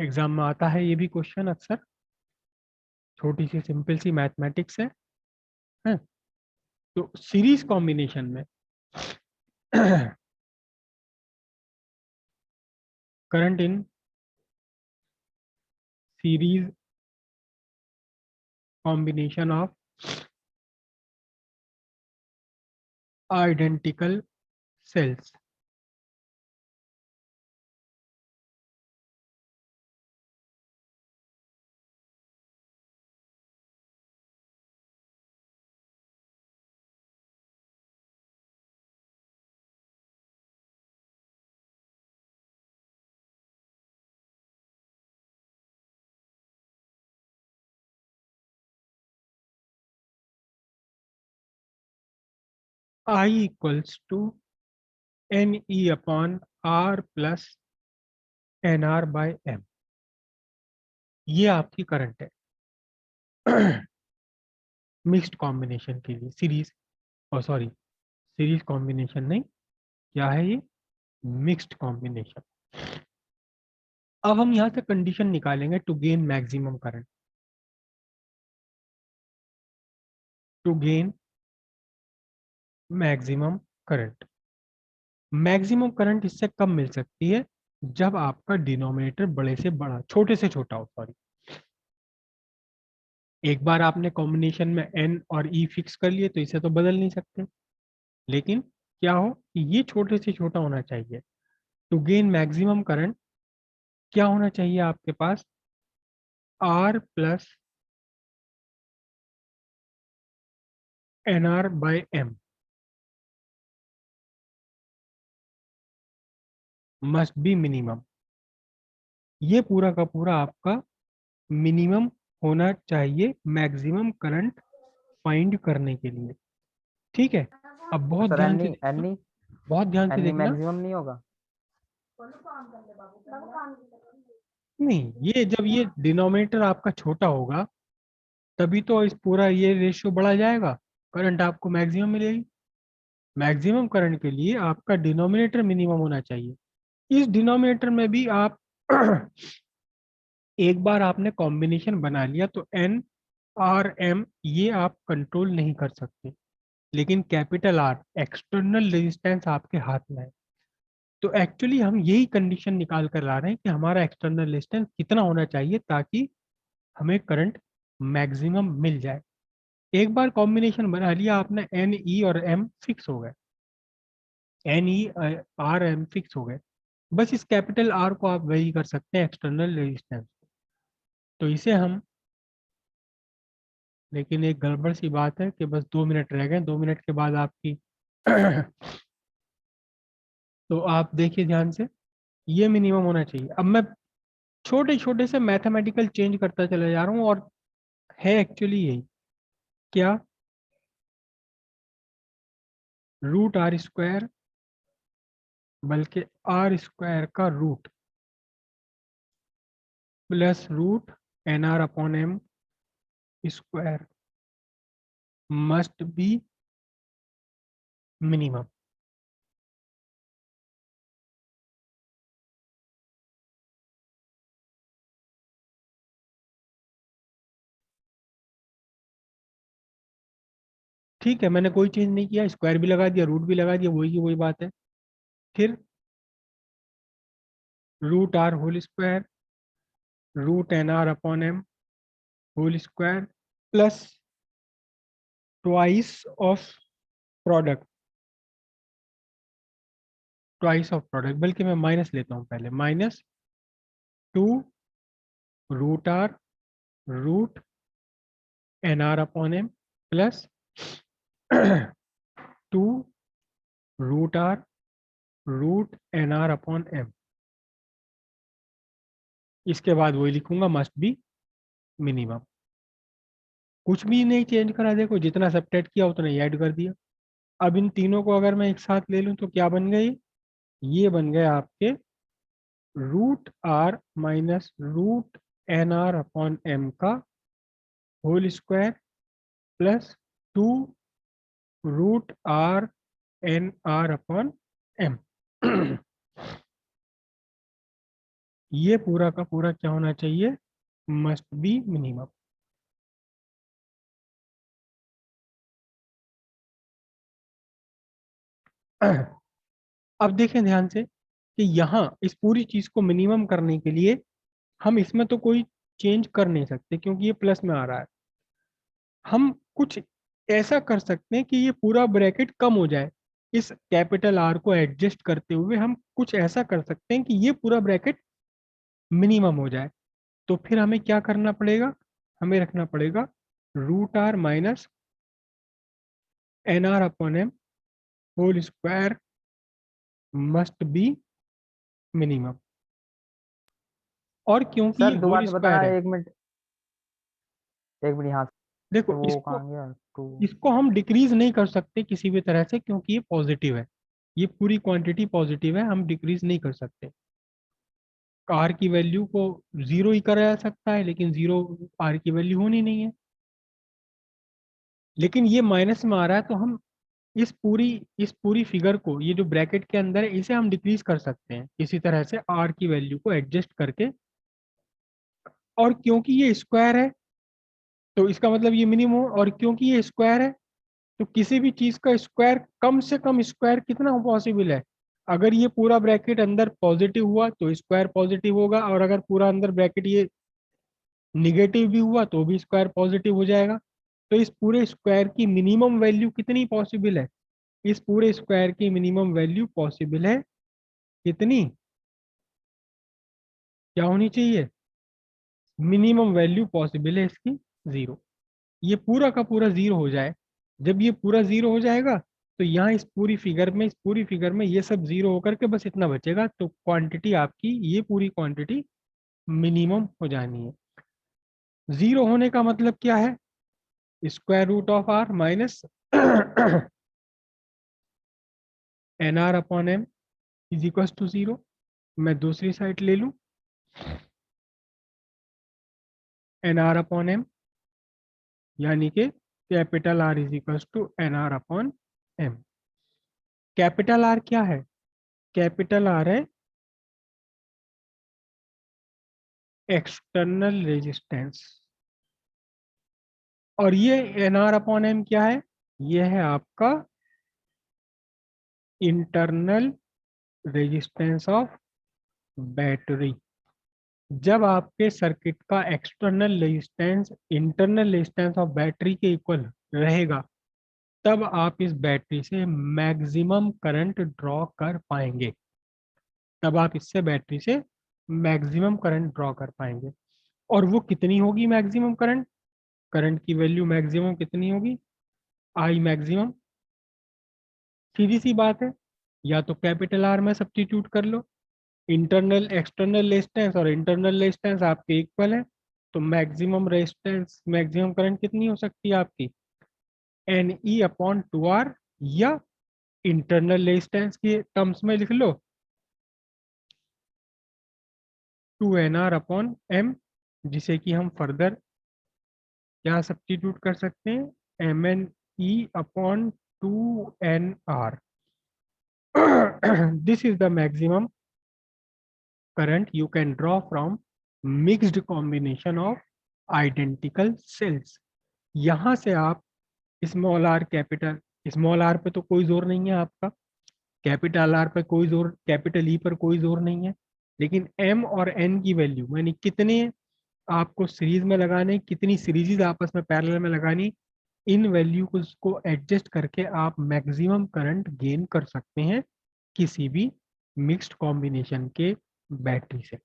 Exam में आता है ये भी क्वेश्चन अक्सर, छोटी सी सिंपल सी मैथमेटिक्स है? तो सीरीज कॉम्बिनेशन में current in series combination of identical cells I equals to n E upon R plus N R by m, ये आपकी करंट है मिक्स्ड कॉम्बिनेशन के लिए, सीरीज, और सॉरी सीरीज कॉम्बिनेशन नहीं, क्या है ये, मिक्स्ड कॉम्बिनेशन। अब हम यहां से कंडीशन निकालेंगे to gain maximum current, to gain maximum current. Maximum current इससे कब मिल सकती है, जब आपका डिनोमिनेटर बड़े से बड़ा, छोटे से छोटा हो, सॉरी। एक बार आपने कॉम्बिनेशन में एन और ई फिक्स कर लिए तो इसे तो बदल नहीं सकते, लेकिन क्या हो कि ये छोटे से छोटा होना चाहिए। टू गेन मैक्सिमम करंट क्या होना चाहिए आपके पास, R plus N R by M must be minimum. ये पूरा का पूरा आपका मिनिमम होना चाहिए मैक्सिमम करंट फाइंड करने के लिए, ठीक है? अब बहुत सर ध्यान से एनी देखना, एनी बहुत ध्यान से एनी देखना। मैक्सिमम नहीं होगा? नहीं, ये जब ये डिनोमिनेटर आपका छोटा होगा तभी तो इस पूरा ये रेशियो बढ़ा जाएगा, करंट आपको मैक्सिमम मिलेगी। मैक्सिमम करंट के लिए आपका डिनोमिनेटर मिनिमम होना चाहिए। इस डिनोमिनेटर में भी आप एक बार आपने कॉम्बिनेशन बना लिया तो एन आर एम ये आप कंट्रोल नहीं कर सकते, लेकिन कैपिटल आर एक्सटर्नल रेजिस्टेंस आपके हाथ में है। तो एक्चुअली हम यही कंडीशन निकाल कर ला रहे हैं कि हमारा एक्सटर्नल रेजिस्टेंस कितना होना चाहिए ताकि हमें करंट मैक्सिमम मिल जाए। एक बार कॉम्बिनेशन बना लिया आपने, एन ई और एम फिक्स हो गए, n E r m fix हो गए, बस इस कैपिटल आर को आप वही कर सकते हैं, एक्सटर्नल रेजिस्टेंस। तो इसे हम, लेकिन एक गड़बड़ सी बात है कि बस 2 मिनट रह गए, 2 मिनट के बाद आपकी तो आप देखिए ध्यान से, ये मिनिमम होना चाहिए। अब मैं छोटे छोटे से मैथमेटिकल चेंज करता चला जा रहा हूँ, और है एक्चुअली यही, क्या, रूट आर स्क्वायर, बल्कि आर स्क्वायर का root plus root N R upon m square must be minimum. ठीक है, मैंने कोई चेंज नहीं किया, स्क्वायर भी लगा दिया, रूट भी लगा दिया, वही की वही बात है। फिर root R whole square, root N R upon m whole square plus twice of product, twice of product, बल्कि मैं माइनस लेता हूँ पहले, minus two root R root N R upon m plus two root R root N R upon m. इसके बाद वही लिखूंगा, must be minimum. कुछ भी नहीं चेंज करा, देखो जितना सब्ट्रैक्ट किया उतना ही ऐड कर दिया। अब इन तीनों को अगर मैं एक साथ ले लूं तो क्या बन गए, ये बन गए आपके root R minus root N R upon M का whole square plus two root R N are upon M. ये पूरा का पूरा क्या होना चाहिए, मस्ट बी मिनिमम। अब देखें ध्यान से कि यहाँ इस पूरी चीज को मिनिमम करने के लिए हम इसमें तो कोई चेंज कर नहीं सकते क्योंकि ये प्लस में आ रहा है। हम कुछ ऐसा कर सकते हैं कि ये पूरा ब्रैकेट कम हो जाए। इस कैपिटल आर को एडजस्ट करते हुए हम कुछ ऐसा कर सकते हैं कि ये पूरा ब्रैकेट मिनिमम हो जाए। तो फिर हमें क्या करना पड़ेगा, हमें रखना पड़ेगा root R minus n are upon m whole square must be minimum. और क्योंकि ये सर होल दोबारा से स्क्वायर बताना, है, 1 मिनट, 1 मिनट यहाँ से देखो वो कहाँ गया, 2। इसको हम डिक्रीज नहीं कर सकते किसी भी तरह से क्योंकि ये पॉजिटिव है। ये पूरी क्वांटिटी पॉजिटिव है, हम डिक्रीज नहीं कर सकते। आर की वैल्यू को जीरो ही करा जा सकता है लेकिन जीरो आर की वैल्यू होनी नहीं है। लेकिन ये माइनस में आ रहा है तो हम इस पूरी फिगर को, ये जो ब्रैकेट के अंदर है, इसे हम डिक्रीज कर सकते हैं इसी तरह से आर की वैल्यू को एडजस्ट करके। और क्योंकि ये स्क्वायर है तो इसका मतलब ये मिनिमम, और क्योंकि ये स्क्वायर है तो किसी भी चीज का स्क्वायर, कम से कम स्क्वायर कितना पॉसिबल है। अगर ये पूरा ब्रैकेट अंदर पॉजिटिव हुआ तो स्क्वायर पॉजिटिव होगा, और अगर पूरा अंदर ब्रैकेट ये निगेटिव भी हुआ तो भी स्क्वायर पॉजिटिव हो जाएगा। तो इस पूरे स्क्वायर की मिनिमम वैल्यू कितनी पॉसिबल है, इस पूरे स्क्वायर की मिनिमम वैल्यू पॉसिबल है कितनी, क्या होनी चाहिए, मिनिमम वैल्यू पॉसिबल है इसकी जीरो। ये पूरा का पूरा जीरो हो जाए। जब ये पूरा जीरो हो जाएगा तो यहाँ इस पूरी फिगर में ये सब जीरो होकर के बस इतना बचेगा, तो क्वांटिटी आपकी ये पूरी क्वांटिटी मिनिमम हो जानी है। जीरो होने का मतलब क्या है, square root of R minus n are upon m is equal to zero. मैं दूसरी साइड ले लूं, एन आर अपॉन एम, यानी कि capital R is equal to N R upon m. Capital R क्या है, कैपिटल आर है external resistance, और ये एन आर अपॉन एम क्या है, ये है आपका इंटरनल रेजिस्टेंस ऑफ बैटरी। जब आपके सर्किट का external resistance internal resistance of battery के इक्वल रहेगा, तब आप इस बैटरी से मैक्सिमम करंट ड्रॉ कर पाएंगे। तब आप इससे बैटरी से मैक्सिमम करंट ड्रॉ कर पाएंगे। और वो कितनी होगी मैक्सिमम करंट, करंट की वैल्यू मैक्सिमम कितनी होगी, आई मैक्सिमम। सीधी सी बात है, या तो कैपिटल आर में सब्स्टिट्यूट कर लो, इंटरनल एक्सटर्नल रेजिस्टेंस और इंटरनल रेजिस्टेंस आपके इक्वल है, तो मैक्सिमम रेजिस्टेंस मैक्सिमम करंट कितनी हो सकती है आपकी, N E upon two R, या इंटरनल रेजिस्टेंस के टर्म्स में लिख लो two N R upon M, जिसे कि हम फर्दर क्या सब्स्टिट्यूट कर सकते हैं, M N E upon two N R. This is the maximum current you can draw from mixed combination of identical cells। यहां से आप small r capital, small r पे तो कोई जोर नहीं है आपका, कैपिटल आर पे कोई जोर, कैपिटल ई पर कोई जोर नहीं है, लेकिन एम और एन की वैल्यू यानी कितने आपको सीरीज में लगाने, कितनी सीरीज आपस में पैरेलल में लगानी, इन वैल्यू को एडजस्ट करके आप मैक्सिमम करंट गेन कर सकते हैं किसी भी मिक्स्ड कॉम्बिनेशन के बैटरी से।